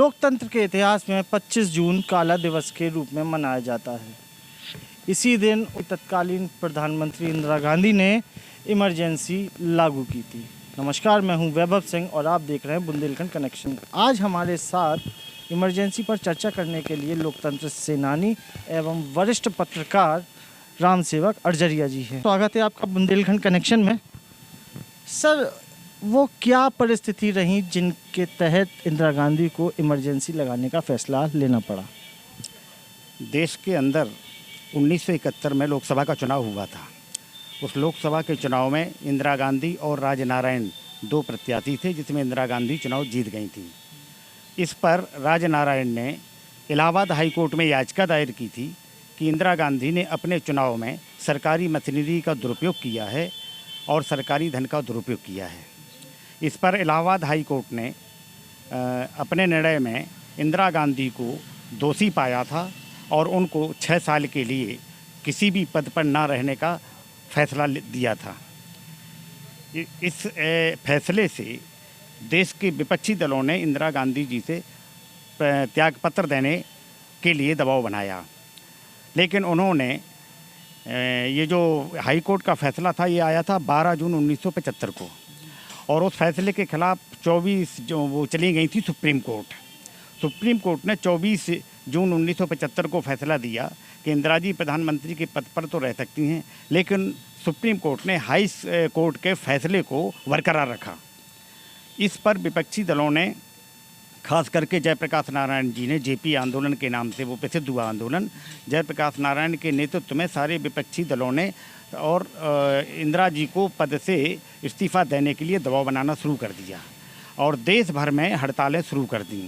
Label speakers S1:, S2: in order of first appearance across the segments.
S1: लोकतंत्र के इतिहास में 25 जून काला दिवस के रूप में मनाया जाता है। इसी दिन तत्कालीन प्रधानमंत्री इंदिरा गांधी ने इमरजेंसी लागू की थी। नमस्कार, मैं हूं वैभव सिंह और आप देख रहे हैं बुंदेलखंड कनेक्शन। आज हमारे साथ इमरजेंसी पर चर्चा करने के लिए लोकतंत्र सेनानी एवं वरिष्ठ पत्रकार राम सेवक अरजरिया जी हैं। स्वागत है आपका बुंदेलखंड कनेक्शन में। सर, वो क्या परिस्थिति रही जिनके तहत इंदिरा गांधी को इमरजेंसी लगाने का फैसला लेना पड़ा?
S2: देश के अंदर 1971 में लोकसभा का चुनाव हुआ था। उस लोकसभा के चुनाव में इंदिरा गांधी और राजनारायण दो प्रत्याशी थे, जिसमें इंदिरा गांधी चुनाव जीत गई थी। इस पर राजनारायण ने इलाहाबाद हाई कोर्ट में याचिका दायर की थी कि इंदिरा गांधी ने अपने चुनाव में सरकारी मशीनरी का दुरुपयोग किया है और सरकारी धन का दुरुपयोग किया है। इस पर इलाहाबाद हाई कोर्ट ने अपने निर्णय में इंदिरा गांधी को दोषी पाया था और उनको 6 साल के लिए किसी भी पद पर ना रहने का फैसला दिया था। इस फैसले से देश के विपक्षी दलों ने इंदिरा गांधी जी से त्यागपत्र देने के लिए दबाव बनाया, लेकिन उन्होंने ये जो हाई कोर्ट का फैसला था, ये आया था 12 जून 1975 को, और उस फैसले के खिलाफ 24 जो वो चली गई थी सुप्रीम कोर्ट। सुप्रीम कोर्ट ने 24 जून 1975 को फैसला दिया कि इंदिरा जी प्रधानमंत्री के पद पर तो रह सकती हैं, लेकिन सुप्रीम कोर्ट ने हाई कोर्ट के फैसले को बरकरार रखा। इस पर विपक्षी दलों ने, खास करके जयप्रकाश नारायण जी ने, जेपी आंदोलन के नाम से वो प्रसिद्ध हुआ आंदोलन, जयप्रकाश नारायण के नेतृत्व में सारे विपक्षी दलों ने और इंदिरा जी को पद से इस्तीफ़ा देने के लिए दबाव बनाना शुरू कर दिया और देश भर में हड़तालें शुरू कर दी।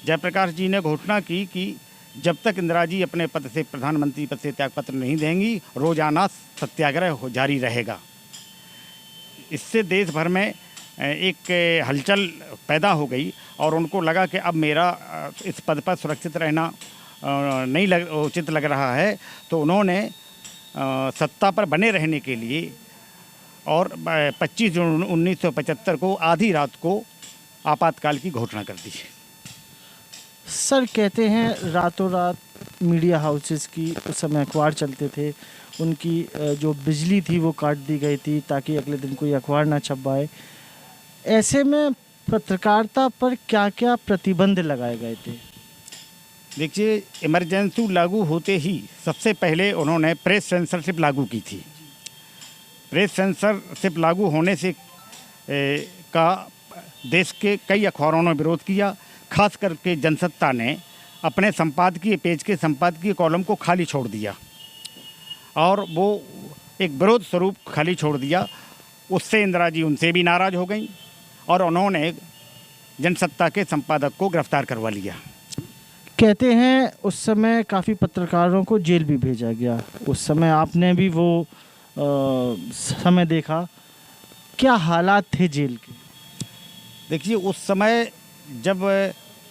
S2: जयप्रकाश जी ने घोषणा की कि जब तक इंदिरा जी अपने पद से, प्रधानमंत्री पद से त्यागपत्र नहीं देंगी, रोज़ाना सत्याग्रह जारी रहेगा। इससे देश भर में एक हलचल पैदा हो गई और उनको लगा कि अब मेरा इस पद पर सुरक्षित रहना उचित लग रहा है, तो उन्होंने सत्ता पर बने रहने के लिए और 25 जून 1975 को आधी रात को आपातकाल की घोषणा कर दी।
S1: सर, कहते हैं रातों रात मीडिया हाउसेस की, उस समय अखबार चलते थे, उनकी जो बिजली थी वो काट दी गई थी ताकि अगले दिन कोई अखबार ना छप पाए। ऐसे में पत्रकारिता पर क्या क्या प्रतिबंध लगाए गए थे?
S2: देखिए, इमरजेंसी लागू होते ही सबसे पहले उन्होंने प्रेस सेंसरशिप लागू की थी। प्रेस सेंसरशिप लागू होने से का देश के कई अखबारों ने विरोध किया। खास करके जनसत्ता ने अपने संपादकीय पेज के संपादकीय कॉलम को खाली छोड़ दिया और वो एक विरोध स्वरूप खाली छोड़ दिया। उससे इंदिरा जी उनसे भी नाराज़ हो गई और उन्होंने जनसत्ता के संपादक को गिरफ्तार करवा लिया।
S1: कहते हैं उस समय काफ़ी पत्रकारों को जेल भी भेजा गया। उस समय आपने भी वो समय देखा, क्या हालात थे जेल के?
S2: देखिए, उस समय जब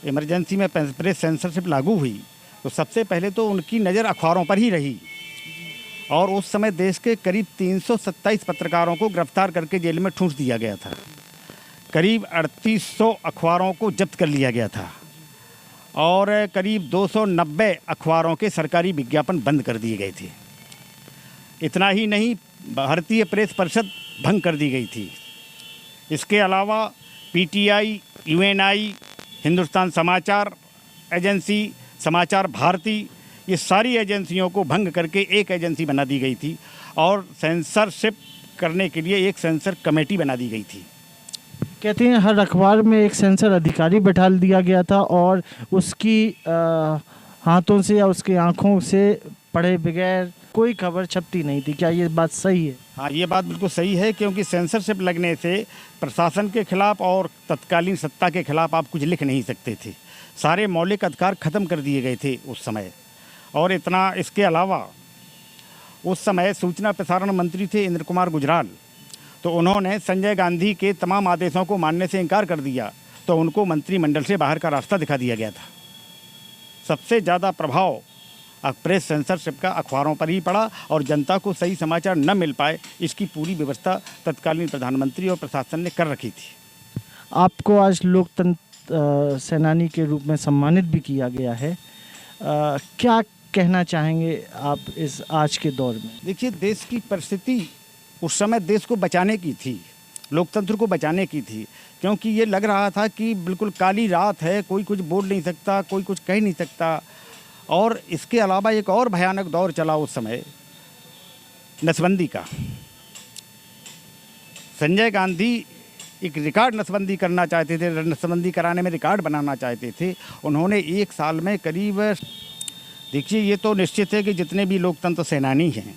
S2: इमरजेंसी में प्रेस सेंसरशिप लागू हुई तो सबसे पहले तो उनकी नज़र अखबारों पर ही रही और उस समय देश के करीब 327 पत्रकारों को गिरफ्तार करके जेल में ठूंस दिया गया था। करीब 3800 अखबारों को जब्त कर लिया गया था और करीब 290 अखबारों के सरकारी विज्ञापन बंद कर दिए गए थे। इतना ही नहीं, भारतीय प्रेस परिषद भंग कर दी गई थी। इसके अलावा पीटीआई, यूएनआई, हिंदुस्तान समाचार एजेंसी, समाचार भारती, ये सारी एजेंसियों को भंग करके एक एजेंसी बना दी गई थी और सेंसरशिप करने के लिए एक सेंसर कमेटी बना दी गई थी।
S1: कहते हैं हर अखबार में एक सेंसर अधिकारी बैठा दिया गया था और उसकी हाथों से या उसकी आंखों से पढ़े बगैर कोई खबर छपती नहीं थी। क्या ये बात सही है?
S2: हाँ, ये बात बिल्कुल सही है, क्योंकि सेंसरशिप लगने से प्रशासन के खिलाफ और तत्कालीन सत्ता के खिलाफ आप कुछ लिख नहीं सकते थे। सारे मौलिक अधिकार ख़त्म कर दिए गए थे उस समय। और इतना, इसके अलावा उस समय सूचना प्रसारण मंत्री थे इंद्र कुमार गुजराल, तो उन्होंने संजय गांधी के तमाम आदेशों को मानने से इनकार कर दिया, तो उनको मंत्रिमंडल से बाहर का रास्ता दिखा दिया गया था। सबसे ज़्यादा प्रभाव प्रेस सेंसरशिप का अखबारों पर ही पड़ा और जनता को सही समाचार न मिल पाए, इसकी पूरी व्यवस्था तत्कालीन प्रधानमंत्री और प्रशासन ने कर रखी थी।
S1: आपको आज लोकतंत्र सेनानी के रूप में सम्मानित भी किया गया है। क्या कहना चाहेंगे आप इस आज के दौर में?
S2: देखिए, देश की परिस्थिति उस समय देश को बचाने की थी, लोकतंत्र को बचाने की थी, क्योंकि ये लग रहा था कि बिल्कुल काली रात है, कोई कुछ बोल नहीं सकता, कोई कुछ कह नहीं सकता। और इसके अलावा एक और भयानक दौर चला उस समय नसबंदी का। संजय गांधी एक रिकॉर्ड नसबंदी करना चाहते थे, नसबंदी कराने में रिकॉर्ड बनाना चाहते थे। उन्होंने एक साल में करीब, देखिए ये तो निश्चित है कि जितने भी लोकतंत्र सेनानी हैं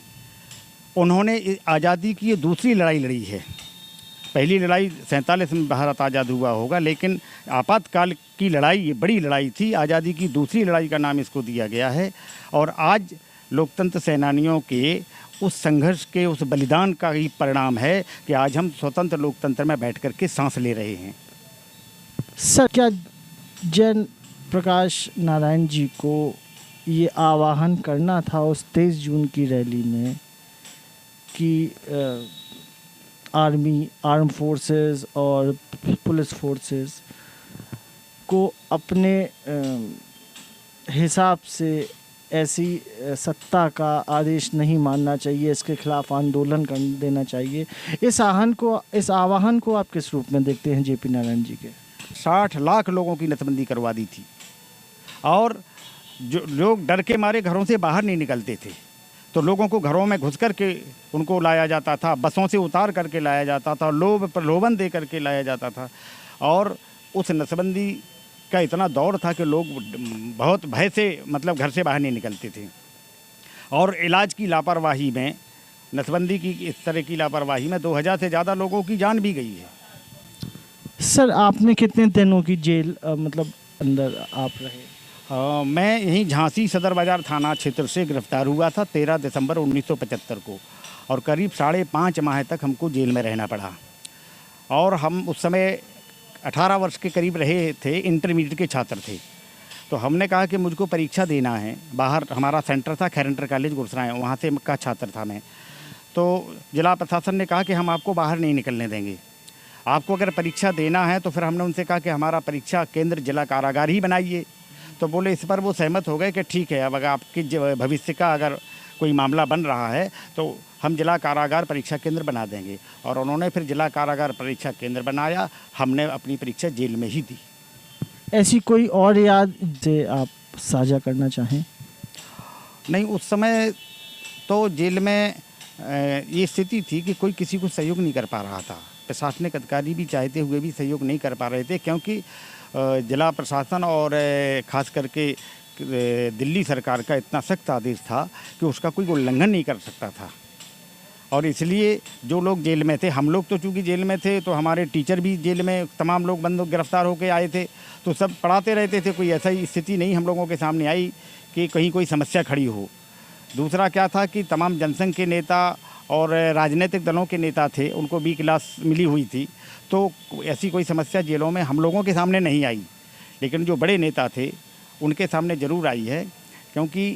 S2: उन्होंने आज़ादी की ये दूसरी लड़ाई लड़ी है। पहली लड़ाई 47 में भारत आज़ाद हुआ होगा, लेकिन आपातकाल की लड़ाई ये बड़ी लड़ाई थी। आज़ादी की दूसरी लड़ाई का नाम इसको दिया गया है। और आज लोकतंत्र सेनानियों के उस संघर्ष के, उस बलिदान का ही परिणाम है कि आज हम स्वतंत्र लोकतंत्र में बैठ कर के सांस ले रहे हैं।
S1: सर, क्या जय प्रकाश नारायण जी को ये आह्वान करना था उस 23 जून की रैली में कि आर्म फोर्सेस और पुलिस फोर्सेस को अपने हिसाब से ऐसी सत्ता का आदेश नहीं मानना चाहिए, इसके खिलाफ आंदोलन कर देना चाहिए? इस आह्वान को आप किस रूप में देखते हैं जेपी नारायण जी के?
S2: 60 लाख लोगों की नसबंदी करवा दी थी और जो लोग डर के मारे घरों से बाहर नहीं निकलते थे, तो लोगों को घरों में घुस कर के उनको लाया जाता था, बसों से उतार करके लाया जाता था, प्रलोभन दे करके लाया जाता था। और उस नसबंदी का इतना दौर था कि लोग बहुत भय से मतलब घर से बाहर नहीं निकलते थे। और इलाज की लापरवाही में, नसबंदी की इस तरह की लापरवाही में 2000 से ज़्यादा लोगों की जान भी गई है।
S1: सर, आपने कितने दिनों की जेल मतलब अंदर आप रहे?
S2: मैं यहीं झांसी सदर बाज़ार थाना क्षेत्र से गिरफ्तार हुआ था 13 दिसंबर 1975 को, और करीब 5.5 माह तक हमको जेल में रहना पड़ा। और हम उस समय 18 वर्ष के करीब रहे थे, इंटरमीडिएट के छात्र थे। तो हमने कहा कि मुझको परीक्षा देना है। बाहर हमारा सेंटर था खैर इंटर कॉलेज गुरसराय, वहाँ से का छात्र था मैं। तो जिला प्रशासन ने कहा कि हम आपको बाहर नहीं निकलने देंगे, आपको अगर परीक्षा देना है तो फिर हमने उनसे कहा कि हमारा परीक्षा केंद्र जिला कारागार ही बनाइए। तो बोले, इस पर वो सहमत हो गए कि ठीक है, अब अगर आपके भविष्य का अगर कोई मामला बन रहा है तो हम जिला कारागार परीक्षा केंद्र बना देंगे। और उन्होंने फिर जिला कारागार परीक्षा केंद्र बनाया। हमने अपनी परीक्षा जेल में ही दी।
S1: ऐसी कोई और याद से आप साझा करना चाहें?
S2: नहीं, उस समय तो जेल में ये स्थिति थी कि कोई किसी को सहयोग नहीं कर पा रहा था। प्रशासनिक अधिकारी भी चाहते हुए भी सहयोग नहीं कर पा रहे थे, क्योंकि जिला प्रशासन और ख़ास करके दिल्ली सरकार का इतना सख्त आदेश था कि उसका कोई उल्लंघन नहीं कर सकता था। और इसलिए जो लोग जेल में थे, हम लोग तो चूँकि जेल में थे तो हमारे टीचर भी जेल में, तमाम लोग बंद गिरफ्तार होकर आए थे, तो सब पढ़ाते रहते थे। कोई ऐसा ही स्थिति नहीं हम लोगों के सामने आई कि कहीं कोई समस्या खड़ी हो। दूसरा क्या था कि तमाम जनसंघ के नेता और राजनीतिक दलों के नेता थे, उनको बी क्लास मिली हुई थी, तो ऐसी कोई समस्या जेलों में हम लोगों के सामने नहीं आई। लेकिन जो बड़े नेता थे उनके सामने ज़रूर आई है, क्योंकि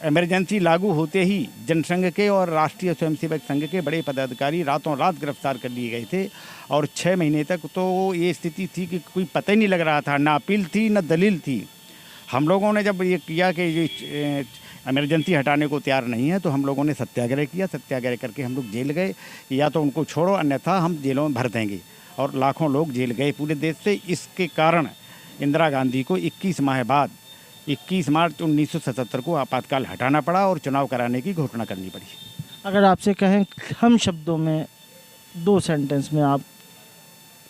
S2: इमरजेंसी लागू होते ही जनसंघ के और राष्ट्रीय स्वयंसेवक संघ के बड़े पदाधिकारी रातों रात गिरफ्तार कर लिए गए थे। और 6 महीने तक तो ये स्थिति थी कि कोई पता ही नहीं लग रहा था, ना अपील थी ना दलील थी। हम लोगों ने जब ये किया कि ये इमरजेंसी हटाने को तैयार नहीं है, तो हम लोगों ने सत्याग्रह किया। सत्याग्रह करके हम लोग जेल गए, या तो उनको छोड़ो अन्यथा हम जेलों में भर देंगे। और लाखों लोग जेल गए पूरे देश से। इसके कारण इंदिरा गांधी को 21 माह बाद 21 मार्च 1977 को आपातकाल हटाना पड़ा और चुनाव कराने की घोषणा करनी पड़ी।
S1: अगर आपसे कहें हम शब्दों में 2 सेंटेंस में आप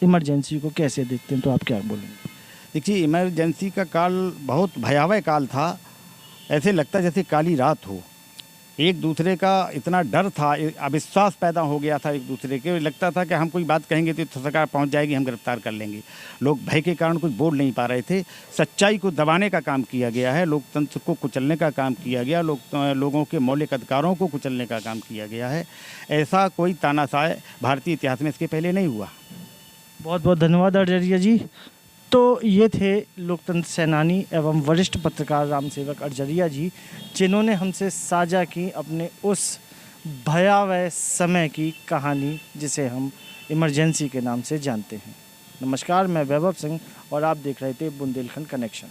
S1: इमरजेंसी को कैसे देखते हैं, तो आप क्या बोलेंगे?
S2: देखिए, इमरजेंसी का काल बहुत भयावह काल था। ऐसे लगता जैसे काली रात हो। एक दूसरे का इतना डर था, अविश्वास पैदा हो गया था एक दूसरे के। लगता था कि हम कोई बात कहेंगे तो सरकार पहुंच जाएगी, हम गिरफ्तार कर लेंगे। लोग भय के कारण कुछ बोल नहीं पा रहे थे। सच्चाई को दबाने का काम किया गया है, लोकतंत्र को कुचलने का काम किया गया, लोगों के मौलिक अधिकारों को कुचलने का काम किया गया है। ऐसा कोई तानाशाह भारतीय इतिहास में इसके पहले नहीं हुआ।
S1: बहुत बहुत धन्यवाद अरजरिया जी। तो ये थे लोकतंत्र सेनानी एवं वरिष्ठ पत्रकार रामसेवक अरजरिया जी, जिन्होंने हमसे साझा की अपने उस भयावह समय की कहानी जिसे हम इमरजेंसी के नाम से जानते हैं। नमस्कार, मैं वैभव सिंह और आप देख रहे थे बुंदेलखंड कनेक्शन।